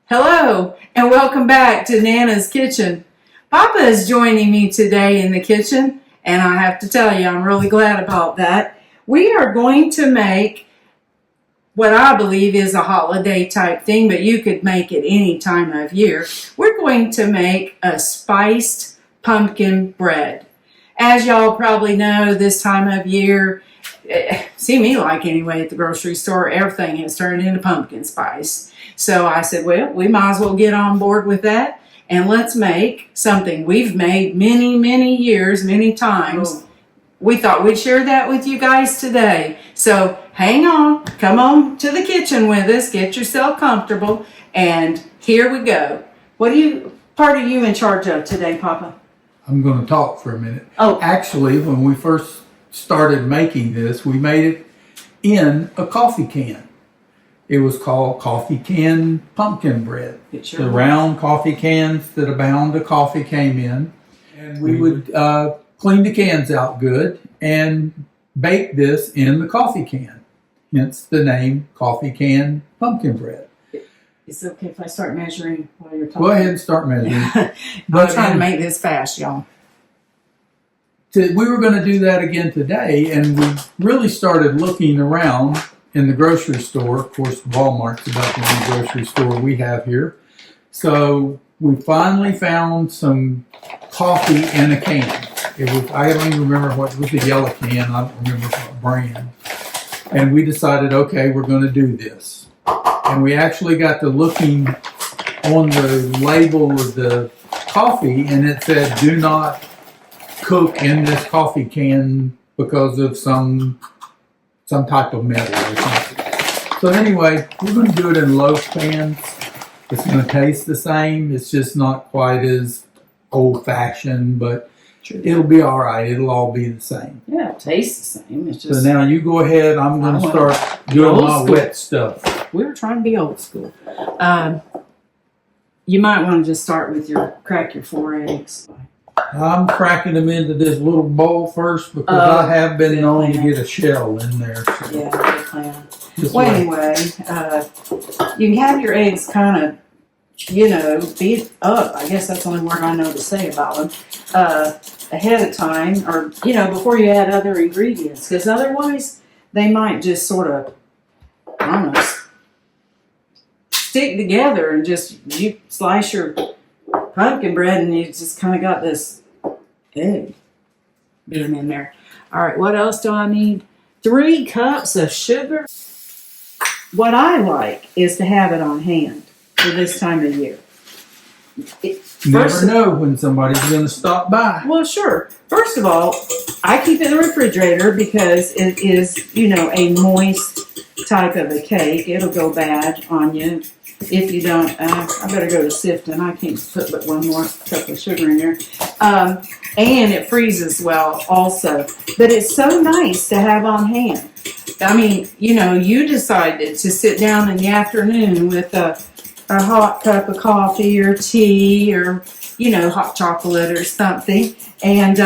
Hello, and welcome back to Nana's Kitchen. Papa is joining me today in the kitchen, and I have to tell you, I'm really glad about that. We are going to make what I believe is a holiday type thing, but you could make it any time of year. We're going to make a spiced pumpkin bread. As y'all probably know, this time of year, see me like anyway at the grocery store, everything has turned into pumpkin spice. So I said, well, we might as well get on board with that, and let's make something we've made many years, many times. We thought we'd share that with you guys today. So hang on, come on to the kitchen with us, get yourself comfortable, and here we go. What part are you in charge of today, Papa? I'm going to talk for a minute. Oh. Actually, when we first started making this, we made it in a coffee can. It was called coffee can pumpkin bread. The round coffee cans that a pound of coffee came in. And we would clean the cans out good and bake this in the coffee can. Hence the name coffee can pumpkin bread. Is it okay if I start measuring while you're talking? Go ahead and start measuring. I'm trying to make this fast, y'all. We were going to do that again today, and we really started looking around in the grocery store. Of course, Walmart's about the only grocery store we have here. So we finally found some coffee in a can. I don't even remember what it was, a yellow can. I don't remember what brand. And we decided, okay, we're going to do this. And we actually got to looking on the label of the coffee, and it said, do not cook in this coffee can because of some type of metal or something. So anyway, we're going to do it in loaf pans. It's going to taste the same. It's just not quite as old-fashioned, but it'll be all right. It'll all be the same. Yeah, it tastes the same. It's just so now you go ahead. I'm going to start doing my wet stuff. We were trying to be old school. You might want to just start with crack your 4 eggs. I'm cracking them into this little bowl first because I have been known to get a shell in there. So. Yeah, good plan. Well, anyway, you can have your eggs kind of, beat up. I guess that's the only word I know to say about them. Ahead of time, or, before you add other ingredients. Because otherwise, they might just sort of, I don't know, stick together and just, you slice your pumpkin bread and you just kind of got this egg being in there. All right, what else do I need? 3 cups of sugar. What I like is to have it on hand for this time of year. Never know when somebody's going to stop by. Well, sure. First of all, I keep it in the refrigerator because it is, a moist type of a cake. It'll go bad on you if you don't. I better go to sifting. I can't put but 1 more cup of sugar in there. And it freezes well also. But it's so nice to have on hand. I mean, you decided to sit down in the afternoon with a hot cup of coffee or tea or, hot chocolate or something. And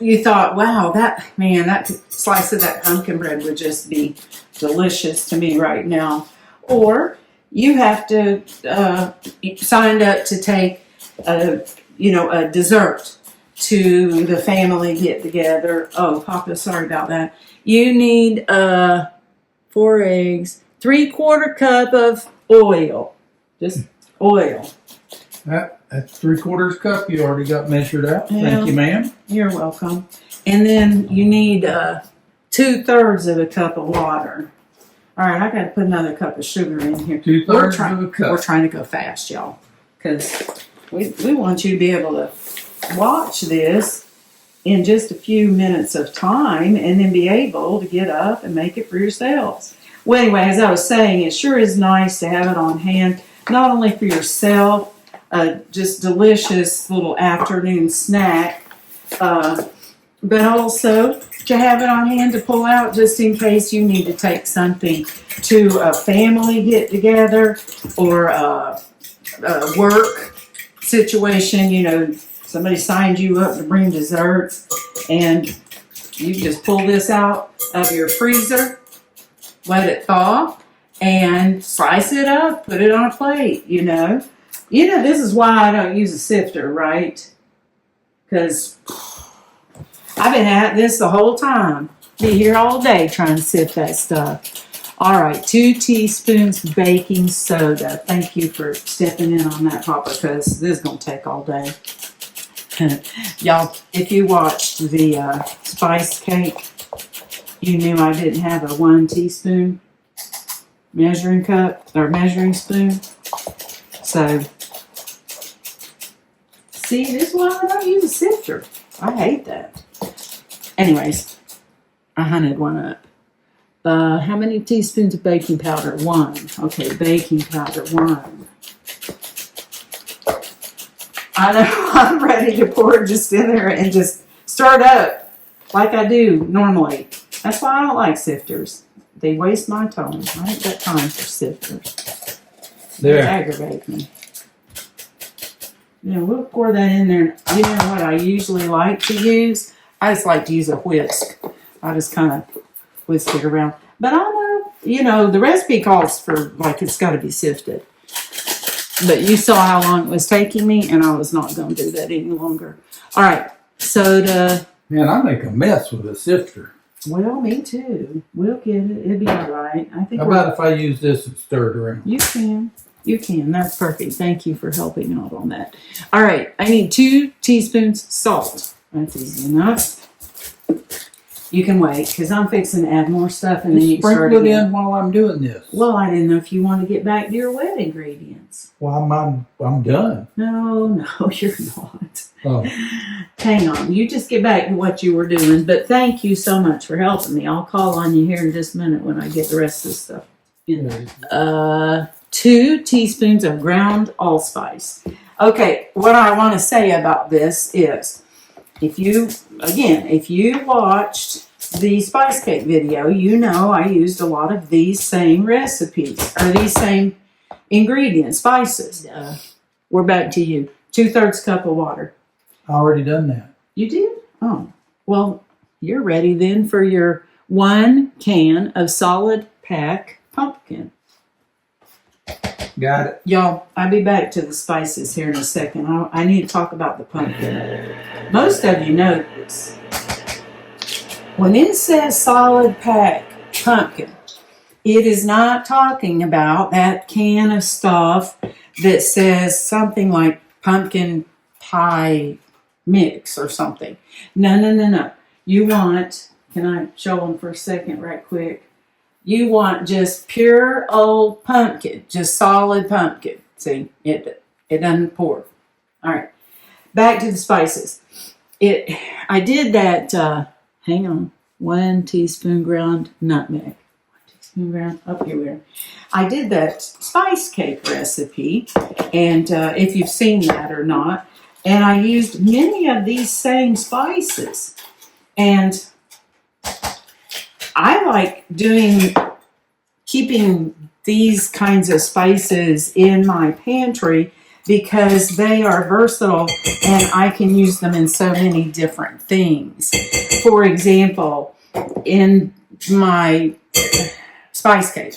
you thought, wow, that slice of that pumpkin bread would just be delicious to me right now. Or you have to, signed up to take a dessert to the family get together. Oh, Papa, sorry about that. You need 4 eggs, 3/4 cup of oil, just oil. That's 3/4 cup. You already got measured out. Yeah. Thank you, ma'am. You're welcome. And then you need 2/3 of a cup of water. All right, I got to put another cup of sugar in here. 2/3 of a cup. We're trying to go fast, y'all, because we want you to be able to watch this in just a few minutes of time and then be able to get up and make it for yourselves. Well, anyway, as I was saying, it sure is nice to have it on hand, not only for yourself, just delicious little afternoon snack, but also to have it on hand to pull out just in case you need to take something to a family get-together or a work situation. Somebody signed you up to bring desserts, and you just pull this out of your freezer, let it thaw, and slice it up, put it on a plate, you know. You know, this is why I don't use a sifter, right? Because I've been at this the whole time. Be here all day trying to sift that stuff. All right, 2 teaspoons baking soda. Thank you for stepping in on that, Papa, because this is going to take all day. Y'all, if you watched the spice cake, you knew I didn't have a 1 teaspoon measuring cup or measuring spoon. So, see, this is why I don't use a sifter. I hate that. Anyways, I hunted one up. How many teaspoons of baking powder? 1. Okay, baking powder, 1. I know I'm ready to pour it just in there and just stir it up like I do normally. That's why I don't like sifters. They waste my time. I ain't got time for sifters. They aggravate me. You know, we'll pour that in there. You know what I usually like to use? I just like to use a whisk. I just kind of whisk it around. But I know, you know, the recipe calls for, like, it's got to be sifted. But you saw how long it was taking me, and I was not going to do that any longer. All right, soda. Man, I make a mess with a sifter. Well, me too. We'll get it. It'll be all right. I think. How about if I use this and stir it around? You can. You can. That's perfect. Thank you for helping out on that. All right, I need 2 teaspoons salt. That's easy enough. You can wait, because I'm fixing to add more stuff, and then you can start sprinkle it again. in while I'm doing this. Well, I didn't know if you want to get back to your wet ingredients. Well, I'm done. No, you're not. Oh. Hang on. You just get back to what you were doing. But thank you so much for helping me. I'll call on you here in just a minute when I get the rest of this stuff in there. 2 teaspoons of ground allspice. Okay, what I want to say about this is, if you watched the spice cake video, you know I used a lot of these same recipes, or these same ingredients, spices. We're back to you. 2/3 cup of water. I already done that. You did? Oh, well, you're ready then for your 1 can of solid pack pumpkin. Got it. Y'all, I'll be back to the spices here in a second. I need to talk about the pumpkin. Most of you know this. When it says solid pack pumpkin, it is not talking about that can of stuff that says something like pumpkin pie mix or something. No. You want, can I show them for a second right quick? You want just pure old pumpkin, just solid pumpkin. See, it doesn't pour. All right, back to the spices. I did that, hang on, 1 teaspoon ground nutmeg. 1 teaspoon ground, here we are. I did that spice cake recipe, and if you've seen that or not, and I used many of these same spices. And I like keeping these kinds of spices in my pantry because they are versatile and I can use them in so many different things. For example, in my spice cake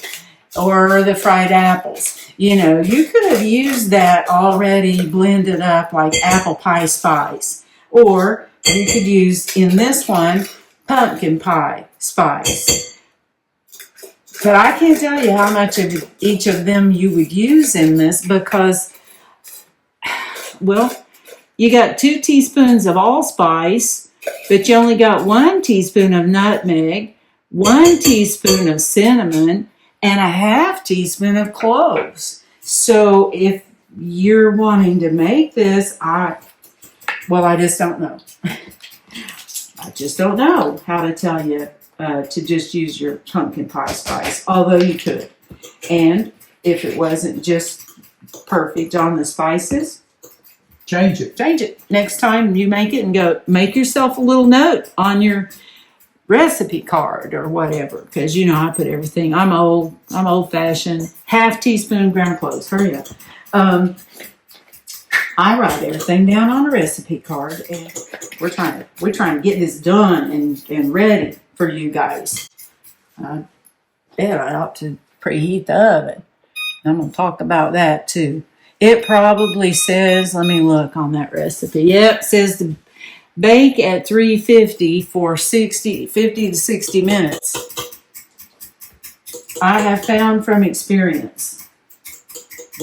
or the fried apples, you know, you could have used that already blended up like apple pie spice, or you could use in this one pumpkin pie spice. But I can't tell you how much of each of them you would use in this because, well, you got 2 teaspoons of allspice, but you only got 1 teaspoon of nutmeg, 1 teaspoon of cinnamon, and a 1/2 teaspoon of cloves. So if you're wanting to make this, I just don't know. I just don't know how to tell you to just use your pumpkin pie spice, although you could. And if it wasn't just perfect on the spices, change it. Change it. Next time you make it and go, make yourself a little note on your recipe card or whatever, because you know I put everything. I'm old fashioned. 1/2 teaspoon ground cloves. Hurry up. I write everything down on a recipe card, and we're trying to get this done and ready for you guys. I bet I ought to preheat the oven. I'm going to talk about that too. It probably says, let me look on that recipe. Yep, it says to bake at 350 for 50 to 60 minutes. I have found from experience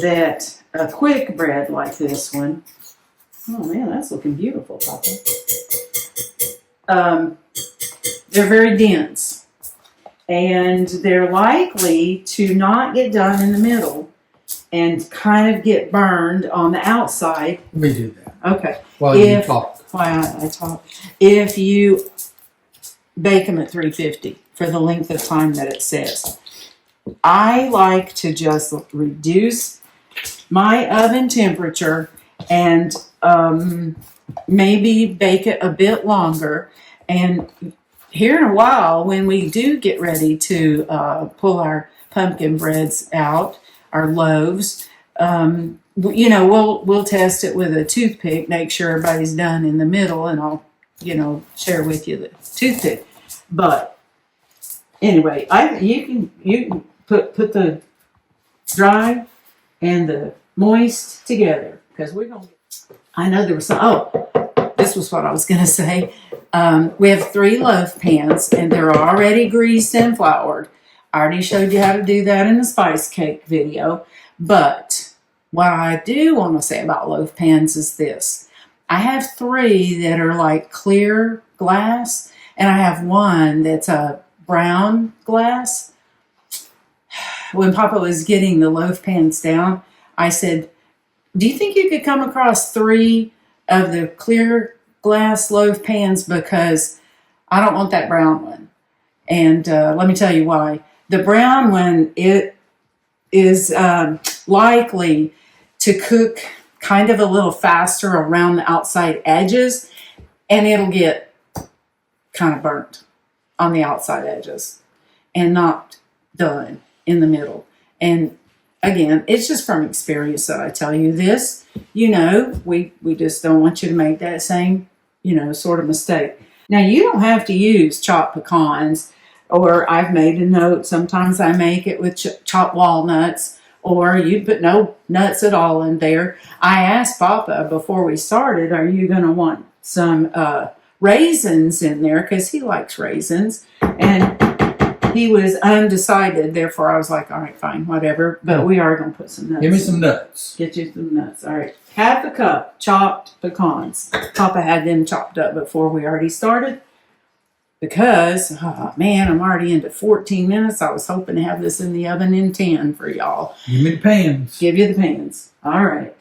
that a quick bread like this one, oh man, that's looking beautiful, Papa. They're very dense, and they're likely to not get done in the middle and kind of get burned on the outside. Let me do that. Okay. While you talk. While I talk. If you bake them at 350 for the length of time that it says. I like to just reduce my oven temperature and maybe bake it a bit longer. And here in a while, when we do get ready to pull our pumpkin breads out, our loaves, we'll test it with a toothpick, make sure everybody's done in the middle, and I'll, share with you the toothpick. But anyway, you can put the dry and the moist together, because we're gonna. I know there was some. Oh, this was what I was gonna say. We have 3 loaf pans, and they're already greased and floured. I already showed you how to do that in the spice cake video. But what I do want to say about loaf pans is this. I have 3 that are like clear glass, and I have 1 that's a brown glass. When Papa was getting the loaf pans down, I said, do you think you could come across 3 of the clear glass loaf pans? Because I don't want that brown one. And let me tell you why. The brown one, it is likely to cook kind of a little faster around the outside edges, and it'll get kind of burnt on the outside edges and not done in the middle. And again, it's just from experience that I tell you this. We just don't want you to make that same, sort of mistake. Now, you don't have to use chopped pecans, or I've made a note. Sometimes I make it with chopped walnuts, or you put no nuts at all in there. I asked Papa before we started, are you going to want some raisins in there? Because he likes raisins. And he was undecided. Therefore, I was like, all right, fine, whatever. But we are going to put some nuts. Give me some nuts. Get you some nuts. All right. Half a cup chopped pecans. Papa had them chopped up before we already started. Because, oh man, I'm already into 14 minutes. I was hoping to have this in the oven in 10 for y'all. Give me the pans. Give you the pans. All right.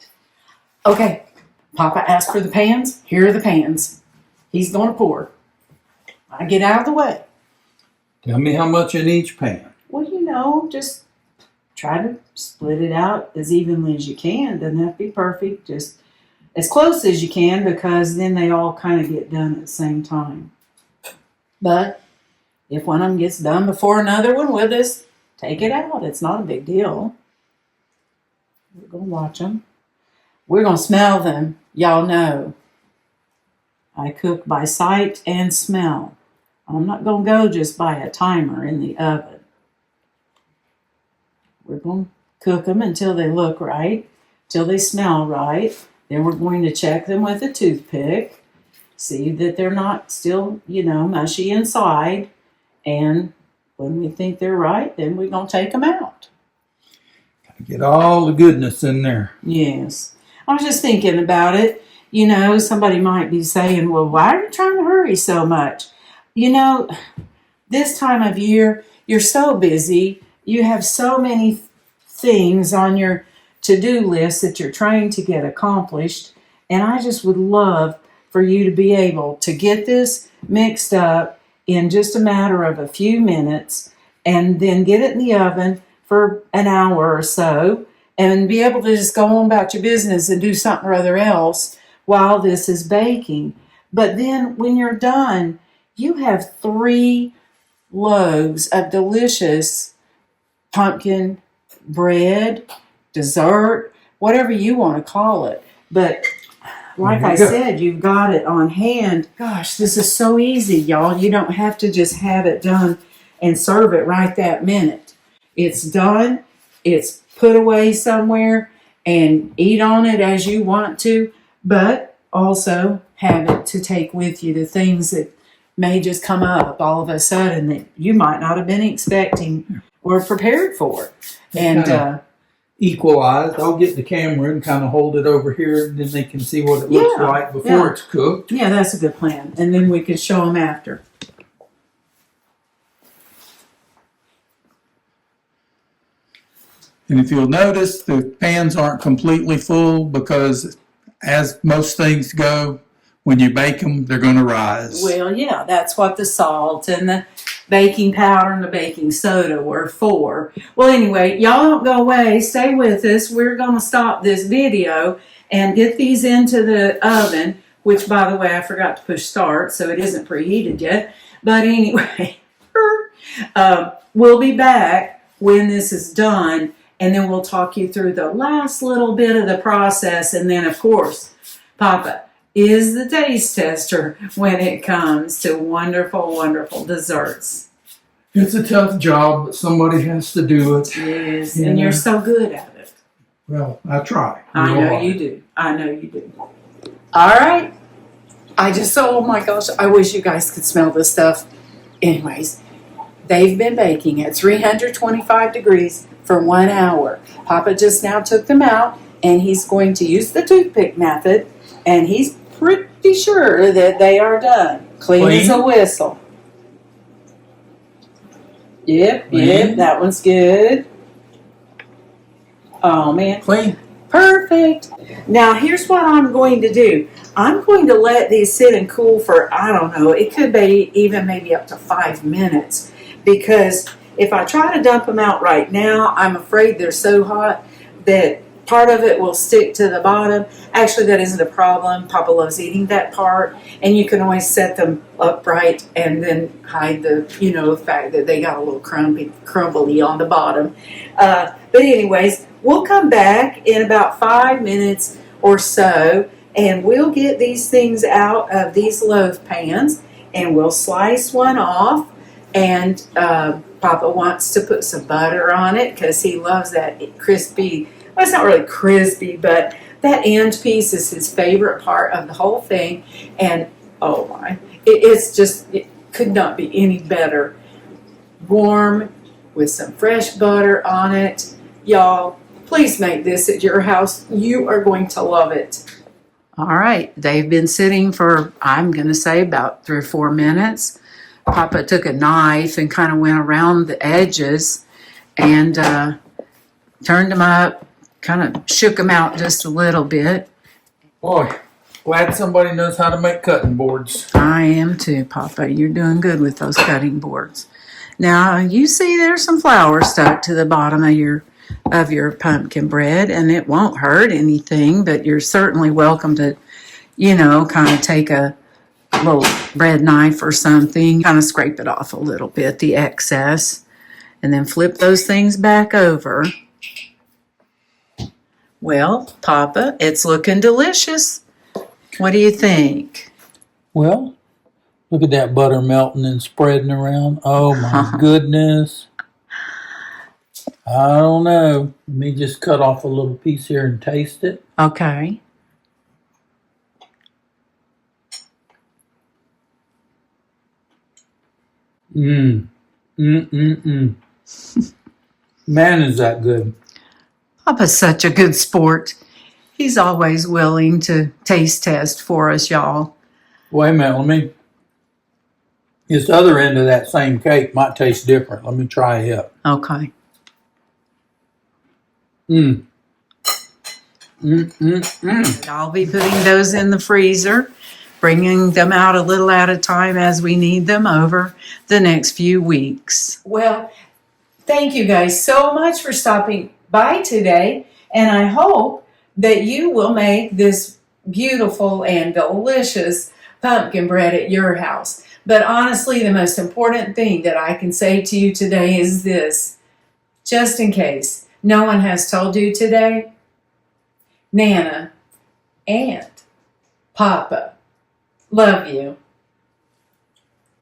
Okay. Papa asked for the pans. Here are the pans. He's going to pour. I get out of the way. Tell me how much in each pan. Well, just try to split it out as evenly as you can. Doesn't have to be perfect. Just as close as you can, because then they all kind of get done at the same time. But if one of them gets done before another one, we'll just take it out. It's not a big deal. We're going to watch them. We're going to smell them. Y'all know I cook by sight and smell. I'm not going to go just by a timer in the oven. We're going to cook them until they look right, till they smell right. Then we're going to check them with a toothpick. See that they're not still, mushy inside. And when we think they're right, then we're going to take them out. Gotta get all the goodness in there. Yes. I was just thinking about it. Somebody might be saying, well, why are you trying to hurry so much? This time of year, you're so busy. You have so many things on your to-do list that you're trying to get accomplished. And I just would love for you to be able to get this mixed up in just a matter of a few minutes, and then get it in the oven for an hour or so, and be able to just go on about your business and do something or other else while this is baking. But then when you're done, you have 3 loaves of delicious pumpkin bread, dessert, whatever you want to call it. But like I said, you've got it on hand. Gosh, this is so easy, y'all. You don't have to just have it done and serve it right that minute. It's done. It's put away somewhere, and eat on it as you want to, but also have it to take with you, the things that may just come up all of a sudden that you might not have been expecting or prepared for. And equalize. I'll get the camera and kind of hold it over here, and then they can see what it looks like before it's cooked. Yeah, that's a good plan. And then we can show them after. And if you'll notice, the pans aren't completely full because, as most things go, when you bake them, they're going to rise. Well, yeah, that's what the salt and the baking powder and the baking soda were for. Well, anyway, y'all don't go away. Stay with us. We're going to stop this video and get these into the oven, which, by the way, I forgot to push start, so it isn't preheated yet. But anyway, we'll be back when this is done, and then we'll talk you through the last little bit of the process. And then, of course, Papa is the taste tester when it comes to wonderful, wonderful desserts. It's a tough job, but somebody has to do it. Yes, and you're so good at it. Well, I try. I know you do. I know you do. All right. Oh my gosh, I wish you guys could smell this stuff. Anyways, they've been baking at 325 degrees for 1 hour. Papa just now took them out, and he's going to use the toothpick method, and he's pretty sure that they are done. Clean as a whistle. Yep, that one's good. Oh, man. Clean. Perfect. Now, here's what I'm going to do. I'm going to let these sit and cool for, I don't know, it could be even maybe up to 5 minutes. Because if I try to dump them out right now, I'm afraid they're so hot that part of it will stick to the bottom. Actually, that isn't a problem. Papa loves eating that part. And you can always set them upright and then hide the, the fact that they got a little crumbly on the bottom. But anyways, we'll come back in about 5 minutes or so, and we'll get these things out of these loaf pans, and we'll slice one off. And Papa wants to put some butter on it because he loves that crispy. Well, it's not really crispy, but that end piece is his favorite part of the whole thing. And oh my, it could not be any better. Warm with some fresh butter on it. Y'all, please make this at your house. You are going to love it. All right, they've been sitting for, I'm going to say, about 3 or 4 minutes. Papa took a knife and kind of went around the edges and turned them up. Kind of shook them out just a little bit. Boy, glad somebody knows how to make cutting boards. I am too, Papa. You're doing good with those cutting boards. Now, you see there's some flour stuck to the bottom of your pumpkin bread, and it won't hurt anything, but you're certainly welcome to, kind of take a little bread knife or something, kind of scrape it off a little bit, the excess, and then flip those things back over. Well, Papa, it's looking delicious. What do you think? Well, look at that butter melting and spreading around. Oh, my goodness. I don't know. Let me just cut off a little piece here and taste it. Okay. Man, is that good. Papa's such a good sport. He's always willing to taste test for us, y'all. Wait a minute, this other end of that same cake might taste different. Let me try it. Okay. I'll be putting those in the freezer, bringing them out a little at a time as we need them over the next few weeks. Well, thank you guys so much for stopping by today, and I hope that you will make this beautiful and delicious pumpkin bread at your house. But honestly, the most important thing that I can say to you today is this, just in case no one has told you today, Nana and Papa love you.